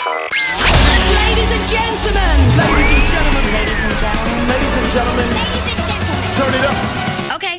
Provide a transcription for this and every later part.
Ladies and gentlemen. Ladies and gentlemen. Ladies and gentlemen. Ladies and gentlemen. Ladies and gentlemen. Turn it up. Okay.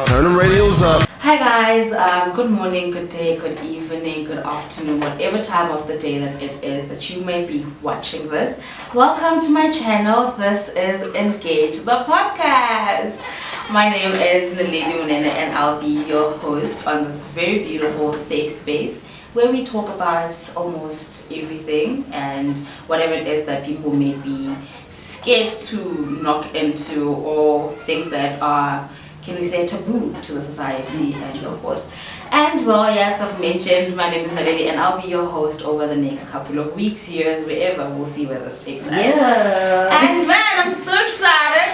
Turn them radios up. Hi guys, good morning, good day, good evening, good afternoon, whatever time of the day that it is that you may be watching this. Welcome to my channel. This is Engage the Podcast. My name is Naledi, Monene, and I'll be your host on this very beautiful safe space where we talk about almost everything and whatever it is that people may be scared to knock into, or things that are, can we say, taboo to the society and so forth. And well, yes, I've mentioned my name is Naledi, and I'll be your host over the next couple of weeks, years, wherever. We'll see where this takes us. Yeah. And man, I'm so excited.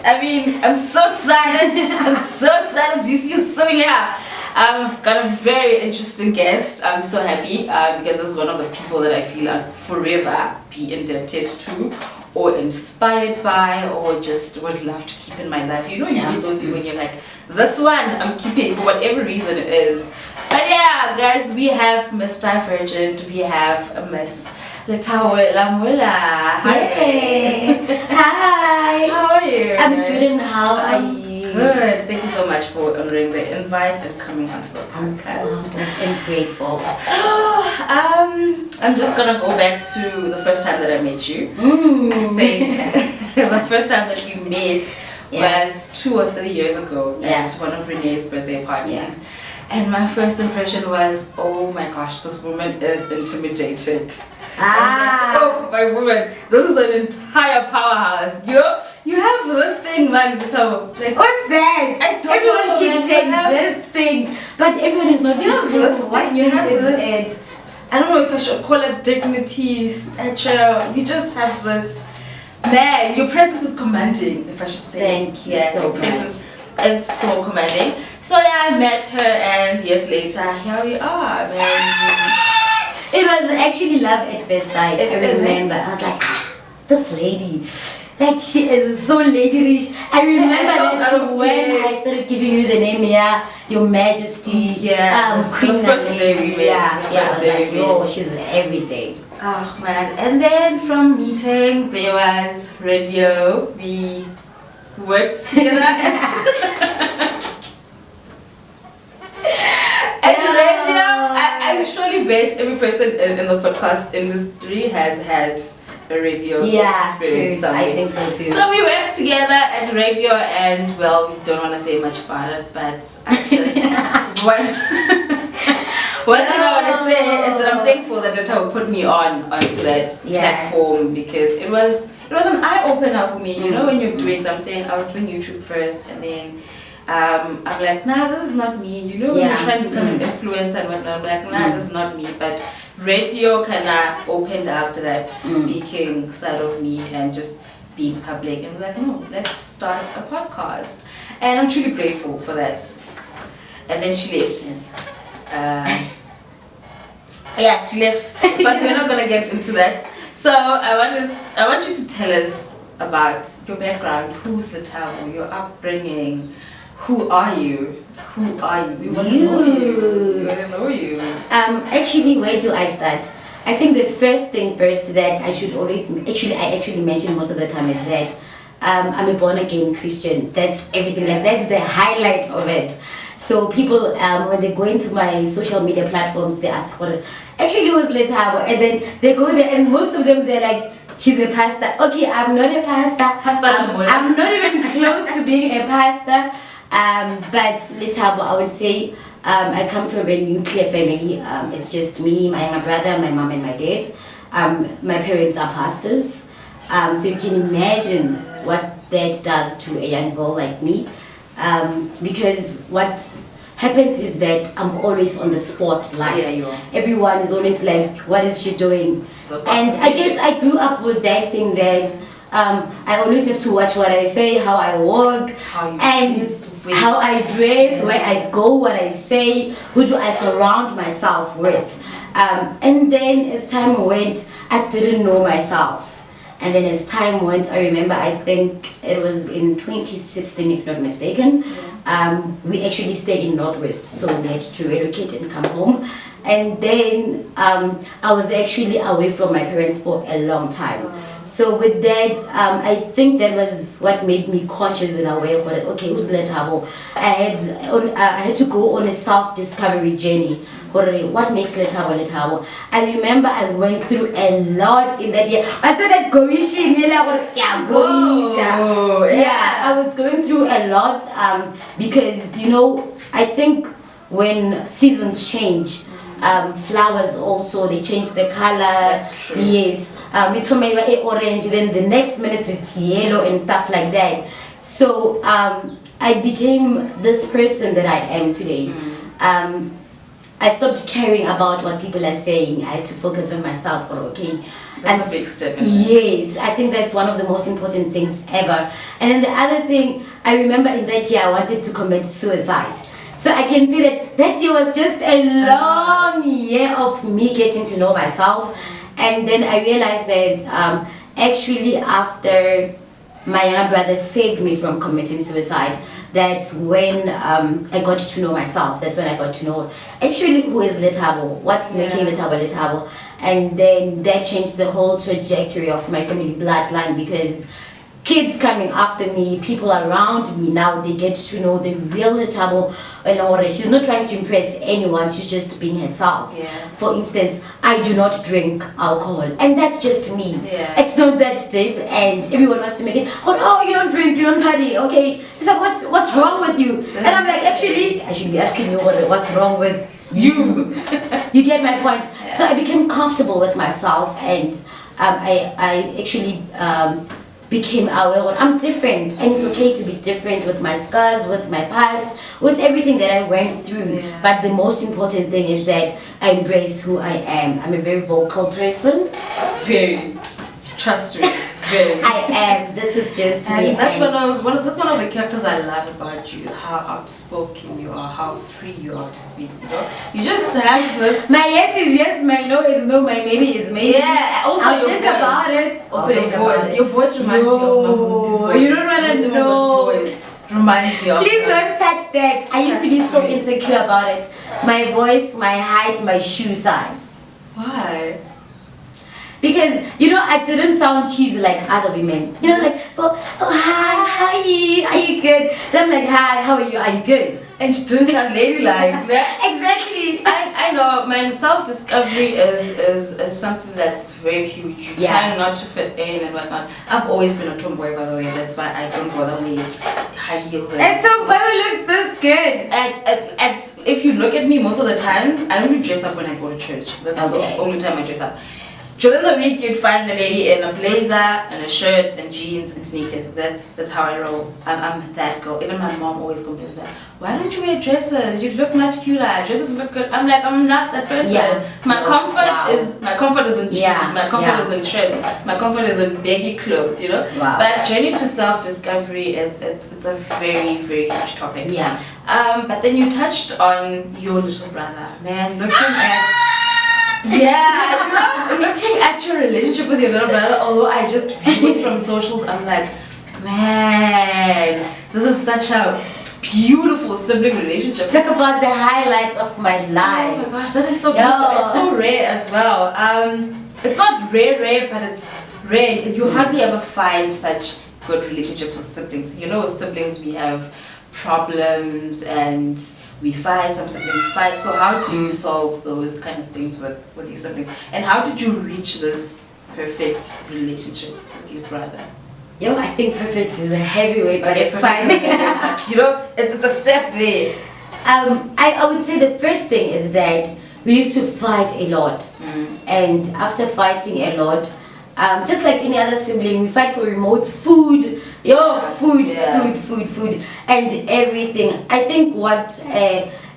I'm so excited. I'm so excited. Do you see you sitting here? I've got a very interesting guest. I'm so happy because this is one of the people that I feel I'd forever be indebted to, or inspired by, or just would love to keep in my life. You know, you meet those people when you're like, this one I'm keeping for whatever reason it is. But yeah, guys, we have Miss Divergent, we have Miss Lethabo Lamola. Hi. Hey. Hi. How are you? I'm good, and how are you? Good. Thank you so much for honoring the invite and coming onto the I'm so podcast. honored and grateful. So, I'm just gonna go back to the first time that I met you. I think the first time that we met was 2 or 3 years ago at one of Renee's birthday parties. Yeah. And my first impression was, oh my gosh, this woman is intimidating. Oh my woman, this is an entire powerhouse. You have this thing, man, Lethabo. Like, What's that? I don't Everyone know, keeps man. saying You have- this thing, but everyone is not. You have this thing, you have is this. I don't know if I should call it dignity, stature. You just have this. Man, your presence is commanding, if I should say. Thank you so your much. presence is so commanding. So yeah, I met her, and years later, here we are, man. It was actually love at first sight. I remember. I was like, this lady, like, she is so ladyish. I remember that when I started giving you the name, Your Majesty, Queen the first day we met. I was like, yo, she's everything. Oh man, and then from meeting, there was radio. We worked together. And radio, I surely bet every person in the podcast industry has had a radio experience somewhere. I think so too. So we worked together at radio, and well, we don't want to say much about it, but I just one thing I want to say is that I'm thankful that Lethabo put me onto that platform, because it was an eye opener for me. You know, when you're doing something, I was doing YouTube first, and then I'm like, nah, this is not me. You know, when you're trying to become an influencer and whatnot, I'm like, nah, this is not me. But radio kind of opened up that speaking side of me and just being public, and was like, no, let's start a podcast. And I'm truly grateful for that. And then she left. She left, but we're not gonna get into that. So I want you to tell us about your background. Who's Lethabo? Your upbringing. Who are you? Who are you? We want to know you. We want to know you. Actually, where do I start? I think the first thing first that I should always I actually mention most of the time is that I'm a born again Christian. That's everything. Like, that's the highlight of it. So people, when they go into my social media platforms, they ask for it. Actually, it was Lethabo, and then they go there, and most of them, they're like, she's a pastor. Okay, I'm not a pastor. I'm not even close to being a pastor. But Lethabo, I would say, I come from a nuclear family. It's just me, my younger brother, my mom, and my dad. My parents are pastors. So you can imagine what that does to a young girl like me. Because what happens is that I'm always on the spotlight. Everyone is always like, what is she doing? And I guess I grew up with that thing that I always have to watch what I say, how I walk, how I dress, where I go, what I say, who do I surround myself with. And then as time went, I didn't know myself. And then as time went, I remember, I think it was in 2016, if not mistaken, we actually stayed in Northwest, so we had to relocate and come home. And then I was actually away from my parents for a long time. So with that, I think that was what made me conscious in a way for it. Okay, who's Lethabo? I had to go on a self-discovery journey. What makes Lethabo Lethabo? I remember I went through a lot in that year. I started going. I was going through a lot because I think when seasons change, flowers also they change the color. That's true. Yes. It's from orange, then the next minute it's yellow and stuff like that. So I became this person that I am today. I stopped caring about what people are saying. I had to focus on myself. That's a big step. Yes, I think that's one of the most important things ever. And then the other thing, I remember in that year I wanted to commit suicide. So I can say that year was just a long year of me getting to know myself. And then I realized that actually after my younger brother saved me from committing suicide, that's when I got to know myself. That's when I got to know actually who is Lethabo, what's making Lethabo Lethabo. And then that changed the whole trajectory of my family bloodline, because kids coming after me, people around me now, they get to know the real Lethabo. She's not trying to impress anyone, she's just being herself. For instance, I do not drink alcohol, and that's just me. It's not that deep, and everyone wants to make it, oh, you don't drink, you don't party, okay, so what's wrong with you? And I'm like, actually, I should be asking you what's wrong with you. You get my point? So I became comfortable with myself, and I actually became aware I'm different, and it's okay to be different with my scars, with my past, with everything that I went through. But the most important thing is that I embrace who I am. I'm a very vocal person. Very. Trust me. Very. I am. This is just me. And that's that's one of the characters I love about you. How outspoken you are, how free you are to speak. You just have this. My yes is yes, my no is no, my maybe is maybe. Yeah. Also I'll your think voice. about it. Also your voice. Your voice reminds me of Mahmoud's voice. You don't want to know. Voice reminds me of. Please don't touch that. I used to be so insecure about it. My voice, my height, my shoe size. Why? Because I didn't sound cheesy like other women. Hi, how are you? Are you good? Then I'm like, hi, how are you? Are you good? And you do sound ladylike. Exactly. I know, man. Self-discovery is something that's very huge. You try not to fit in and whatnot. I've always been a tomboy, by the way. That's why I don't bother with high heels. And somebody looks this good. And if you look at me, most of the times I only dress up when I go to church. That's the only time I dress up. During the week, you'd find a lady in a blazer and a shirt and jeans and sneakers. That's how I roll. I'm that girl. Even my mom always complains that, why don't you wear dresses? You look much cuter. Dresses look good. I'm like, I'm not that person. My comfort is in jeans. My comfort is in shirts. My comfort is in baggy clothes. But journey to self-discovery it's a very, very huge topic. But then you touched on your little brother, man. Looking at your relationship with your little brother, although I just view it from socials, I'm like, man, this is such a beautiful sibling relationship. Talk about the highlights of my life. Oh my gosh, that is so beautiful. It's so rare as well. It's not rare, but it's rare. You hardly ever find such good relationships with siblings. With siblings we have problems and we fight, some siblings fight. So how do you solve those kind of things with your siblings? And how did you reach this perfect relationship with your brother? I think perfect is a heavy word, but it's fine. It's a step there. I would say the first thing is that we used to fight a lot. And after fighting a lot, just like any other sibling, we fight for remote food. Food, and everything. I think what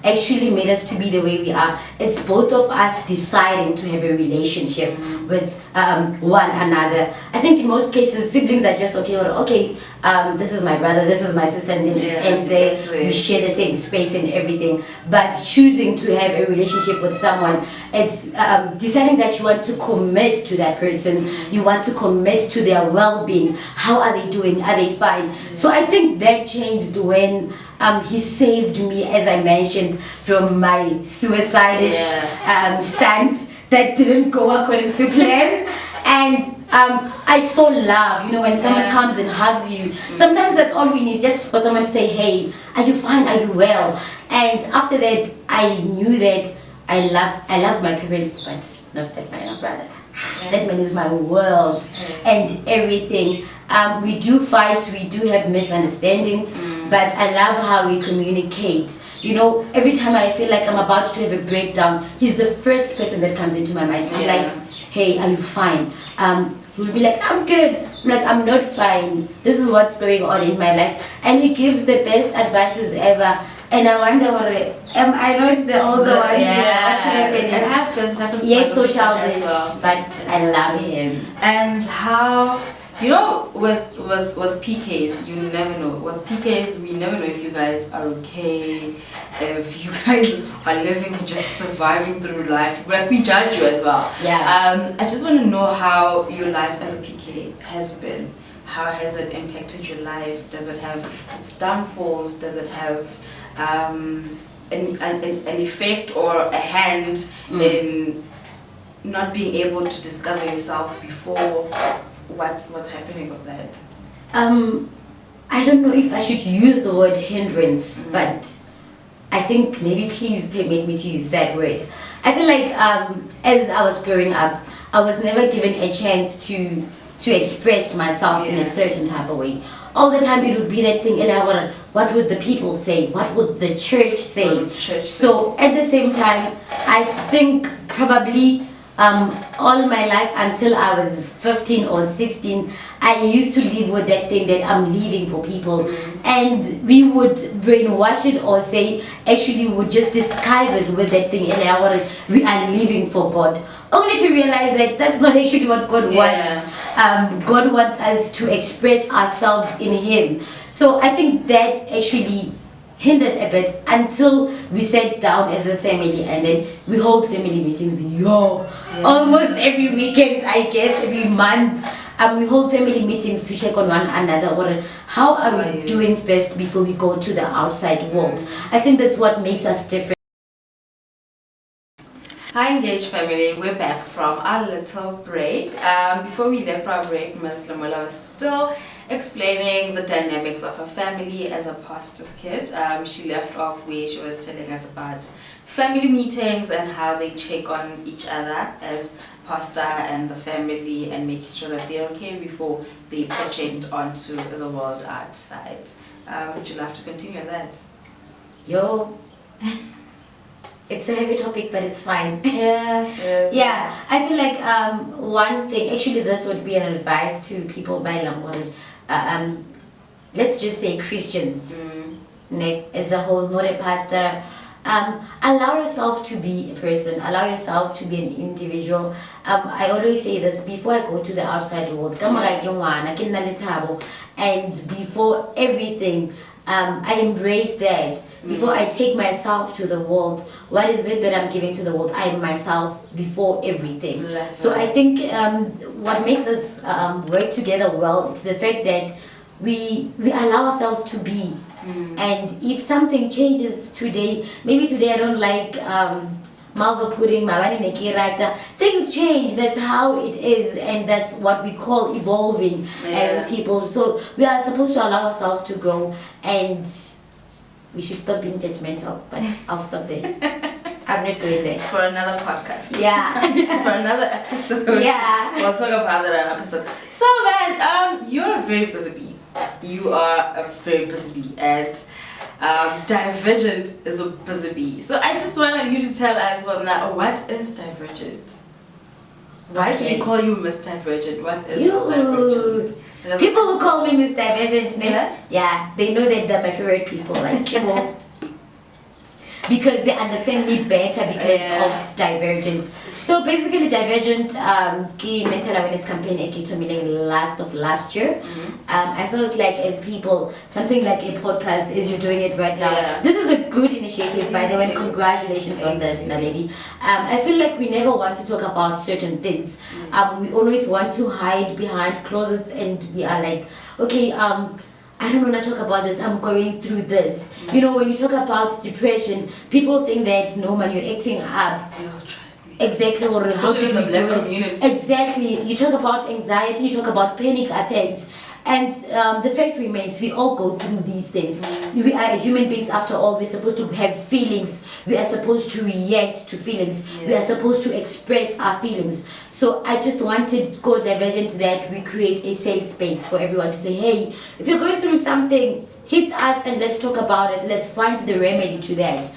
actually made us to be the way we are, it's both of us deciding to have a relationship with one another. I think in most cases, siblings are just okay, this is my brother, this is my sister, and then it ends there. We share the same space and everything. But choosing to have a relationship with someone, it's deciding that you want to commit to that person, you want to commit to their well-being. How are they doing? Are they fine? So I think that changed when He saved me, as I mentioned, from my suicide-ish stunt that didn't go according to plan. And I saw love, you know, when someone comes and hugs you. Sometimes that's all we need, just for someone to say, hey, are you fine? Are you well? And after that, I knew that I love my parents, but not like my younger brother. That man is my world and everything. We do fight, we do have misunderstandings, but I love how we communicate. You know, every time I feel like I'm about to have a breakdown, he's the first person that comes into my mind. I'm like, hey, are you fine? He'll be like, I'm good. I'm like, I'm not fine. This is what's going on in my life. And he gives the best advices ever. And I wonder, am I not the older one here? What's happening? It happens. Yet so childish, but I love him. And how, you know, with PKs, you never know. With PKs, we never know if you guys are okay, if you guys are living, just surviving through life. Like, we judge you as well. Yeah. I just want to know how your life as a PK has been. How has it impacted your life? Does it have its downfalls? Does it have an effect or a hand in not being able to discover yourself before? What's happening with that? I don't know if I should use the word hindrance, but I think maybe please permit me to use that word. I feel like as I was growing up, I was never given a chance to express myself in a certain type of way. All the time it would be that thing, and what would the people say? What would the church say? So at the same time, I think probably all my life until I was 15 or 16, I used to live with that thing that I'm leaving for people. And we would brainwash it or say, actually we would just disguise it with that thing, and we are leaving for God. Only to realize that that's not actually what God wants. God wants us to express ourselves in Him. So I think that actually hindered a bit until we sat down as a family, and then we hold family meetings almost every weekend, I guess, every month. We hold family meetings to check on one another, or how are we doing first before we go to the outside world. I think that's what makes us different. Hi Engaged family, we're back from our little break. Before we left for our break, Ms. Lamola was still explaining the dynamics of her family as a pastor's kid. She left off where she was telling us about family meetings and how they check on each other as pastor and the family, and making sure that they're okay before they project onto the world outside. Would you love to continue on that? It's a heavy topic, but it's fine. Yes. Yeah, I feel like one thing, actually this would be an advice to people by Lamola. Let's just say Christians, as a whole, not a pastor. Allow yourself to be a person, allow yourself to be an individual. I always say this before I go to the outside world, and before everything, I embrace that. Before I take myself to the world, what is it that I'm giving to the world? I am myself before everything. So I think what makes us work together well, it's the fact that we allow ourselves to be. And if something changes today, maybe today I don't like malva pudding, mawani nekirata, things change. That's how it is, and that's what we call evolving as people. So we are supposed to allow ourselves to grow, and we should stop being judgmental. But I'll stop there. I'm not going there. For another podcast. Yeah. For another episode. Yeah. We'll talk about that in an episode. So man, you're a very busy bee. You are a very busy bee, and Divergent is a busy bee. So I just wanted you to tell us what is Divergent? Why do we call you Miss Divergent? What is Miss Divergent? People who call me Miss Divergent, yeah, they know that they're my favorite people, like people. Because they understand me better because of Divergent. So basically Divergent, ki mental awareness campaign last year. I felt like as people, something like a podcast is you're doing it right now. This is a good initiative, by the way, and congratulations on this, Naledi. I feel like we never want to talk about certain things. We always want to hide behind closets, and we are like, okay, I don't want to talk about this, I'm going through this. You know, when you talk about depression, people think that no man, you're acting up. Oh, trust me. Exactly, or how Especially did in we the black do it? community. Exactly. You talk about anxiety, you talk about panic attacks, and the fact remains we all go through these things. We are human beings after all. We're supposed to have feelings. We are supposed to react to feelings. We are supposed to express our feelings. So I just wanted to go Divergent that we create a safe space for everyone to say, hey, if you're going through something, hit us and let's talk about it. Let's find the remedy to that.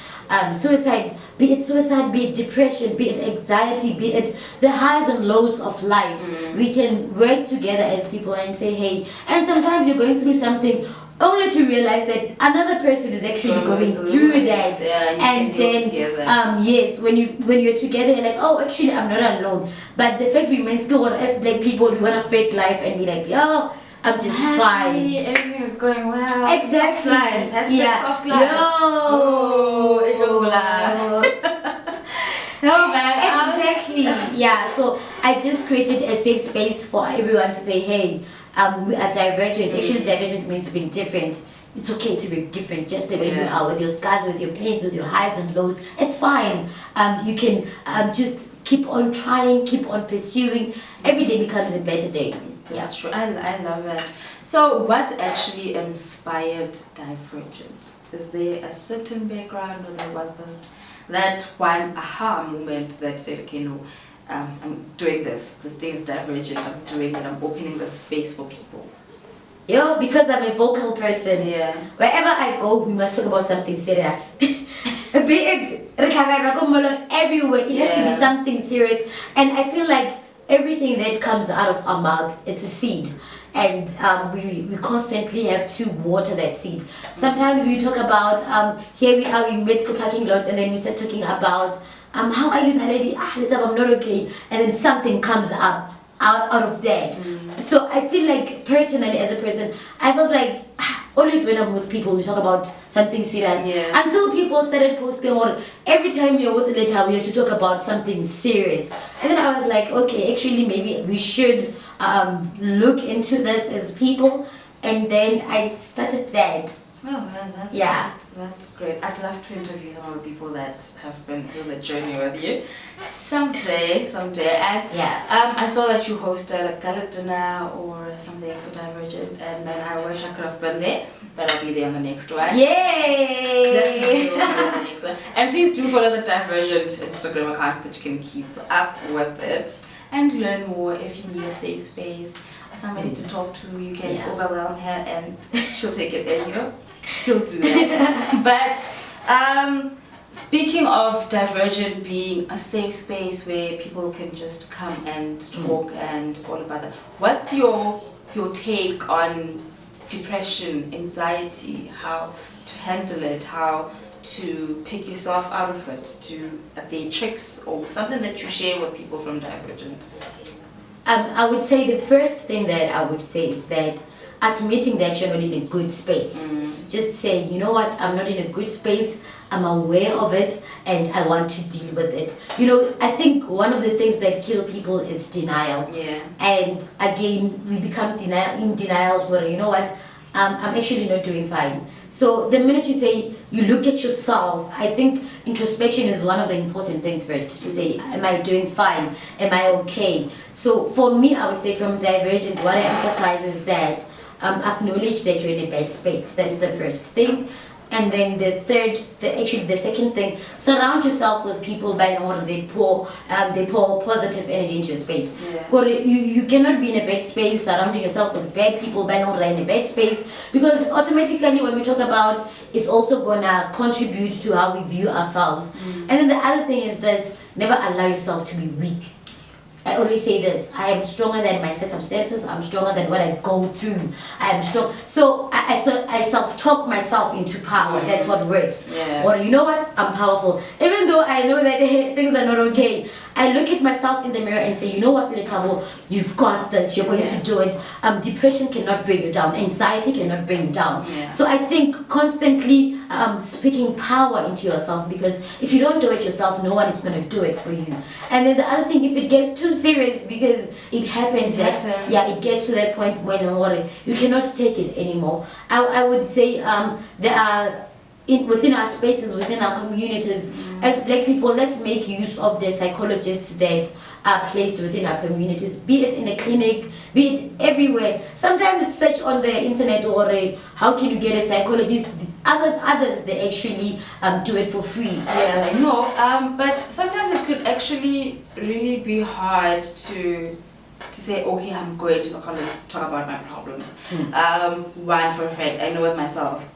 Suicide, be it depression, be it anxiety, be it the highs and lows of life. We can work together as people and say, hey, and sometimes you're going through something only to realize that another person is actually going through that. And then yes, when you're together, you're like, oh, actually I'm not alone. But the fact remains, as black people, we want to fake life and be like, yo, I'm just fine. Everything is going well. Exactly. Soft life. Hashtag soft life. Yo. No, man. Exactly. Yeah. So I just created a safe space for everyone to say, hey, we are divergent. Actually, divergent means being different. It's okay to be different, just the way you are, with your scars, with your pains, with your highs and lows. It's fine. You can just keep on trying, keep on pursuing. Every day becomes a better day. That's true. I love that. So, what actually inspired Divergent? Is there a certain background, or there was that one aha moment that said, okay, no, I'm doing this. The thing is Divergent. I'm doing it. I'm opening the space for people. Yo, because I'm a vocal person. Yeah. Wherever I go, we must talk about something serious. Be it everywhere, it has to be something serious. And I feel like everything that comes out of our mouth, it's a seed. And we constantly have to water that seed. Sometimes we talk about, here we are in medical parking lots, and then we start talking about, how are you, Naledi? Lethabo, I'm not okay. And then something comes up out of that. So I feel like personally, as a person, I felt like always when I'm with people, we talk about something serious. Until people started posting, or every time you're with Lethabo, we have to talk about something serious. And then I was like, okay, actually maybe we should look into this as people. And then I started that. Oh man, that's great. I'd love to interview some of the people that have been through the journey with you someday. And I saw that you hosted a gala dinner or something for Divergent, and then I wish I could have been there, but I'll be there on the next one. Yay! Definitely will be on the next one. And please do follow the Divergent Instagram account that you can keep up with it and learn more. If you need a safe space or somebody to talk to, you can overwhelm her and she'll take it in, you know. She'll do that. But speaking of Divergent being a safe space where people can just come and talk and all about that, what's your take on depression, anxiety, how to handle it, how to pick yourself out of it? Are there tricks or something that you share with people from Divergent? I would say the first thing that I would say is that admitting that you're not in a good space. Just say, you know what, I'm not in a good space, I'm aware of it, and I want to deal with it. You know, I think one of the things that kill people is denial. And again, we become in denial where, you know what, I'm actually not doing fine. So the minute you say, you look at yourself, I think introspection is one of the important things first, to say, am I doing fine? Am I okay? So for me, I would say from Divergent, what I emphasize is that acknowledge that you're in a bad space. That's the first thing. And then the second thing, surround yourself with people by order they pour positive energy into your space. You cannot be in a bad space surrounding yourself with bad people by order in a bad space, because automatically when we talk about, it's also gonna contribute to how we view ourselves. And then the other thing is this: never allow yourself to be weak. I always say this: I am stronger than my circumstances. I'm stronger than what I go through. I am strong. So I self-talk myself into power. That's what works. Or you know what? I'm powerful. Even though I know that things are not okay, I look at myself in the mirror and say, you know what, Lethabo, you've got this, you're going to do it. Depression cannot bring you down, anxiety cannot bring you down. So I think constantly speaking power into yourself, because if you don't do it yourself, no one is going to do it for you. And then the other thing, if it gets too serious, because it happens it gets to that point when you cannot take it anymore. I would say there are within our spaces, within our communities, as Black people, let's make use of the psychologists that are placed within our communities, be it in a clinic, be it everywhere. Sometimes search on the internet or how can you get a psychologist. Others they actually do it for free. Yeah, I know. But sometimes it could actually really be hard to say, okay, I'm going to psychologist to talk about my problems. One for a fact, I know with myself.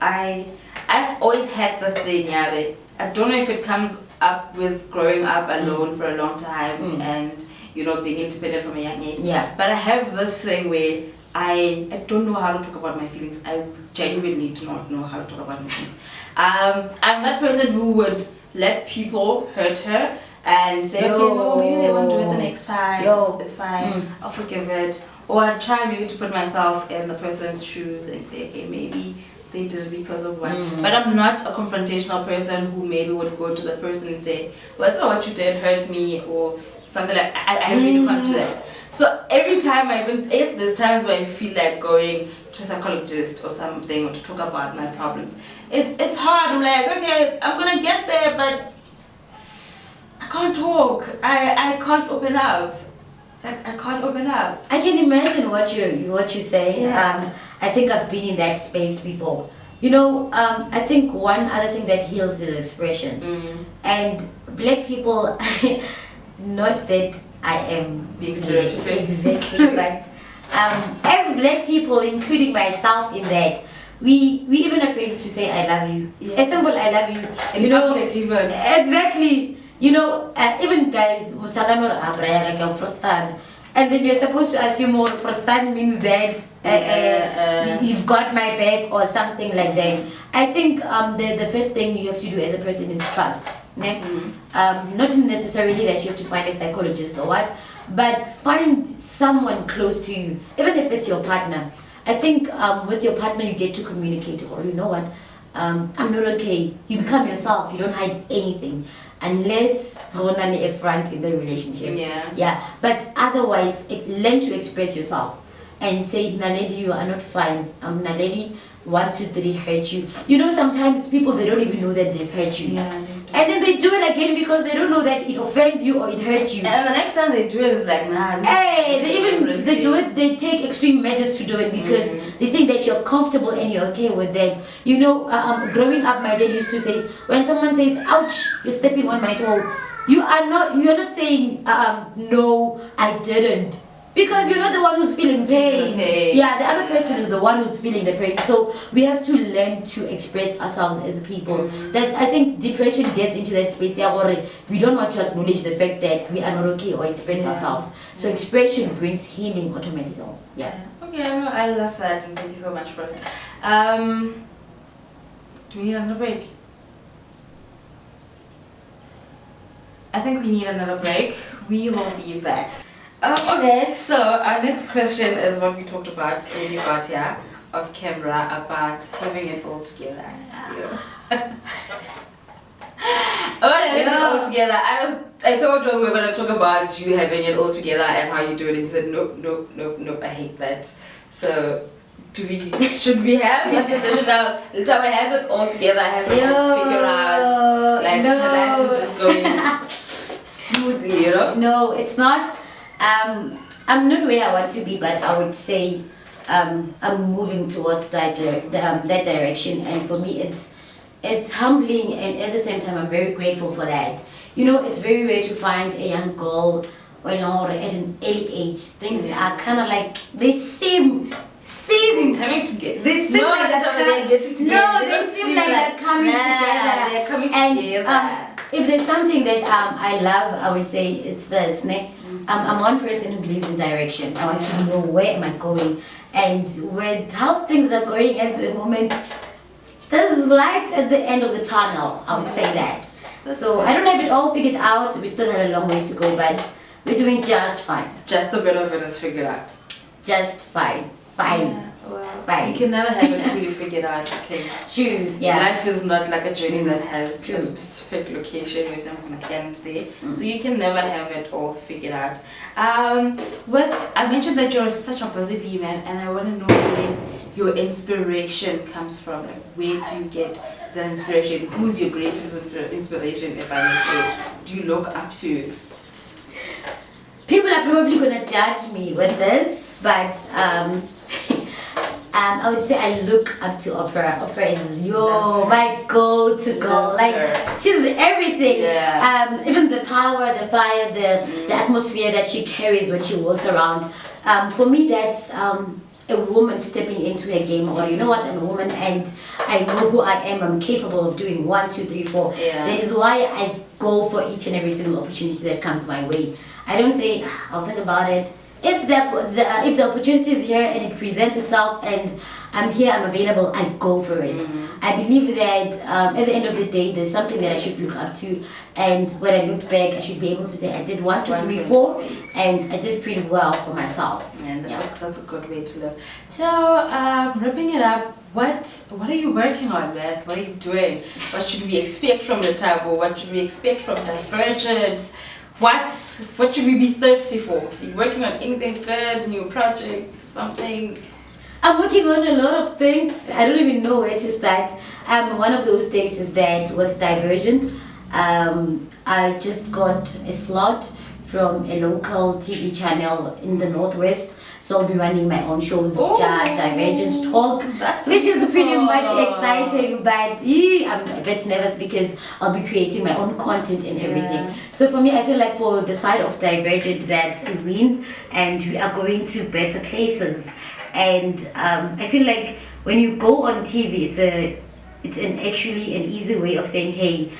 I've always had this thing, that I don't know if it comes up with growing up alone for a long time and being independent from a young age. Yeah. But I have this thing where I don't know how to talk about my feelings. I genuinely do not know how to talk about my feelings. I'm that person who would let people hurt her and say, okay, no, maybe they won't do it the next time. It's fine. I'll forgive it. Or I try maybe to put myself in the person's shoes and say, okay, maybe they did it because of one. But I'm not a confrontational person who maybe would go to the person and say, well, that's not what you did, hurt me, or something like that. I really can't do that. So every time there's times where I feel like going to a psychologist or something, or to talk about my problems. It's hard. I'm like, okay, I'm gonna get there, but I can't talk. I can't open up. I can't open up. I can imagine what you're saying. Yeah. I think I've been in that space before. I think one other thing that heals is expression. And Black people, not that I am being stereotypical. Exactly, but as Black people, including myself in that, we even afraid to say I love you. A simple I love you. And public even. Exactly. Even guys, and then you're supposed to assume more frustan means that you've got my back or something like that. I think the first thing you have to do as a person is trust. Not necessarily that you have to find a psychologist or what, but find someone close to you, even if it's your partner. I think with your partner you get to communicate, or you know what, I'm not okay. You become yourself. You don't hide anything. Unless a front in the relationship. But otherwise, learn to express yourself and say, Naledi, you are not fine. Naledi, 1, 2, 3 hurt you. Sometimes people, they don't even know that they've hurt you. And then they do it again because they don't know that it offends you or it hurts you. And the next time they do it, it's like, nah. They do it. They take extreme measures to do it because they think that you're comfortable and you're okay with that. Growing up, my dad used to say, when someone says, "Ouch, you're stepping on my toe," you are not saying, "No, I didn't." Because you're not the one who's feeling pain. Yeah, the other person is the one who's feeling the pain. So we have to learn to express ourselves as people. I think depression gets into that space where we don't want to acknowledge the fact that we are not okay or express ourselves. So expression brings healing automatically. Okay, I love that, and thank you so much for it. Do we need another break? I think we need another break. We will be back. Okay, so our next question is what we talked about when we got here off camera, about having it all together. About having it all together. I told you we were going to talk about you having it all together and how you do it, and you said nope, I hate that. So should we have that position now? Lethabo has it all together, has it all figured out, like her life is just going smoothly, No, it's not. I'm not where I want to be, but I would say I'm moving towards that direction, and for me it's humbling, and at the same time I'm very grateful for that. It's very rare to find a young girl at an early age. Things are kind of like they seem coming together. They seem like they're getting together. No, they seem like they're coming together. They're coming together. If there's something that I love, I would say it's this. I'm one person who believes in direction. I want to know where am I going, and with how things are going at the moment, there's light at the end of the tunnel. I would say that. So I don't have it all figured out. We still have a long way to go, but we're doing just fine. Just a bit of it is figured out. Just fine. Fine. Yeah, well, Fine. you can never have it fully figured out because True. Yeah. life is not like a journey that has True. a specific location where something ends there. So you can never have it all figured out. I mentioned that you're such a busy bee, man, and I want to know where your inspiration comes from. Like, where do you get the inspiration? Who's your greatest inspiration, if I may say? Do you look up to? People are probably gonna judge me with this, but I would say I look up to Oprah. Oprah is my go-to girl. Love Like her. she's everything. Yeah. Even the power, the fire, the atmosphere that she carries when she walks around. For me, that's a woman stepping into her game. Or you know what, I'm a woman and I know who I am. I'm capable of doing 1, 2, 3, 4. Yeah. That is why I go for each and every single opportunity that comes my way. I don't say I'll think about it. If the opportunity is here and it presents itself and I'm here, I'm available, I go for it. I believe that at the end of the day, there's something that I should look up to, and when I look back, I should be able to say I did 1, 2, 3, 4, and I did pretty well for myself. And that's a good way to live. So, wrapping it up, what are you working on, man? What are you doing? What should we expect from Lethabo? What should we expect from Divergent? What should we be thirsty for? Are you working on anything good, new projects, something? I'm working on a lot of things. I don't even know where to start. One of those things is that with Divergent, I just got a slot from a local TV channel in the Northwest. So I'll be running my own shows, Divergent Talk, which is pretty much exciting, but I'm a bit nervous because I'll be creating my own content and everything. So for me, I feel like for the side of Divergent, that's a win, and we are going to better places. And I feel like when you go on TV, it's actually an easy way of saying, hey,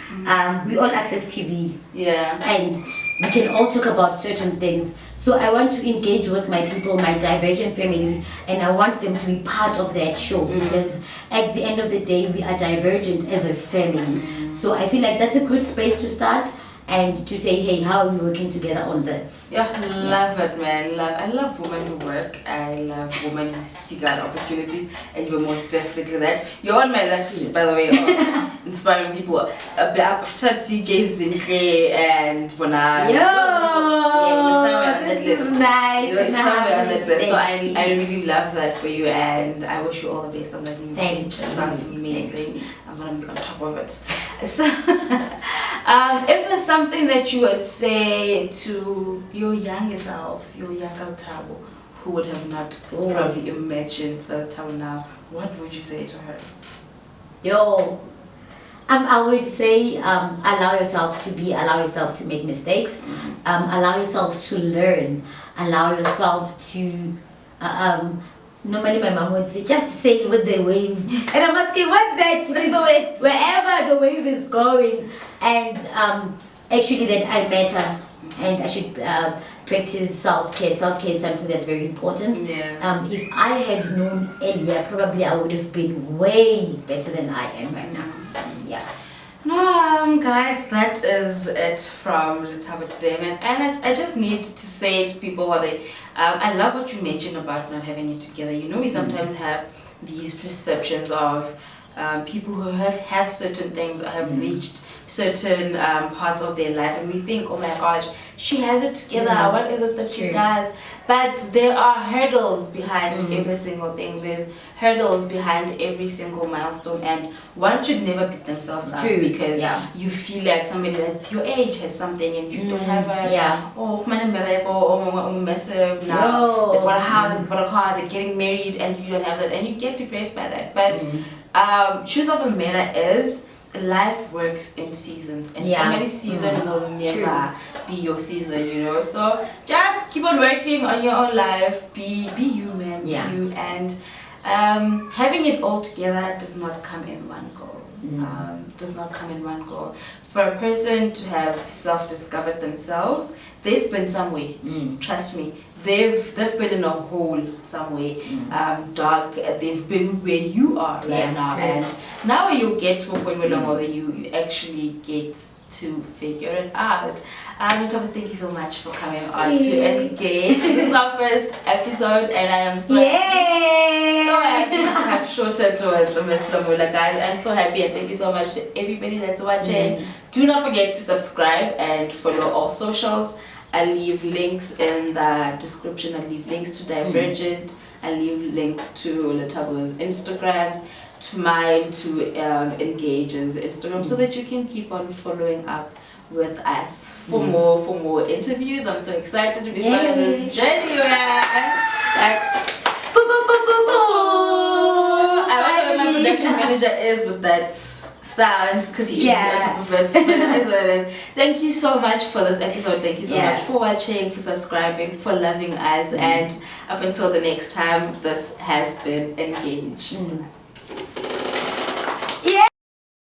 we all access TV. Yeah. And we can all talk about certain things. So I want to engage with my people, my Divergent family, and I want them to be part of that show because at the end of the day, we are Divergent as a family. So I feel like that's a good space to start and to say, hey, how are we working together on this? Yeah, love it, man. I love women who work. I love women who seek out opportunities, and you're most definitely that. You're on my list, by the way, of inspiring people. After DJ Zinke and Bona. Yo! Yeah, you're somewhere on that list. Nice. You're somewhere on that list. So I Thank you. really love that for you, and I wish you all the best on that new Thank page. you. Sounds amazing. I'm gonna be on top of it. So, if there's something that you would say to your younger self, your younger Lethabo, who would have not probably imagined the Lethabo now, what would you say to her? Yo, I would say allow yourself to allow yourself to make mistakes, allow yourself to learn, allow yourself to normally my mom would say just sail with the wave, and I'm asking what's that? She says, wherever the wave is going, and actually that I matter and I should practice self-care. Self-care is something that's very important. If I had known earlier, probably I would have been way better than I am right now. No, guys, that is it from Lethabo today, man. And I just need to say to people what I love what you mentioned about not having it together. You know, we sometimes have these perceptions of people who have certain things or have reached certain parts of their life, and we think, oh my gosh, she has it together. What is it that she does? But there are hurdles behind every single thing. There's hurdles behind every single milestone, and one should never beat themselves up because you feel like somebody that's your age has something and you don't have it. Oh, massive now. They bought a house, they bought a car, they're getting married, and you don't have that, and you get depressed by that. But truth of the matter is, life works in seasons, and somebody's season will never be your season, you know. So just keep on working on your own life. Be you, man. Be you, and having it all together does not come in one go. Does not come in one go. For a person to have self-discovered themselves, they've been somewhere. Trust me, they've been in a hole somewhere, dark. They've been where you are right now, and now you get to a point where you actually get to figure it out. Lethabo, thank you so much for coming on to Engage. This is our first episode, and I am so happy to have shorter towards Miss Lamola, guys. I'm so happy, and thank you so much to everybody that's watching. Do not forget to subscribe and follow all socials. I'll leave links in the description. I'll leave links to Divergent. I'll leave links to Lethabo's Instagrams, to mine, to Engage's Instagram, so that you can keep on following up with us for more interviews. I'm so excited to be starting this journey, man. Like, I wonder where my production manager is with that sound, because he should be on top of it. But it is what it is. Thank you so much for this episode. Thank you so much for watching, for subscribing, for loving us, and up until the next time, this has been Engage.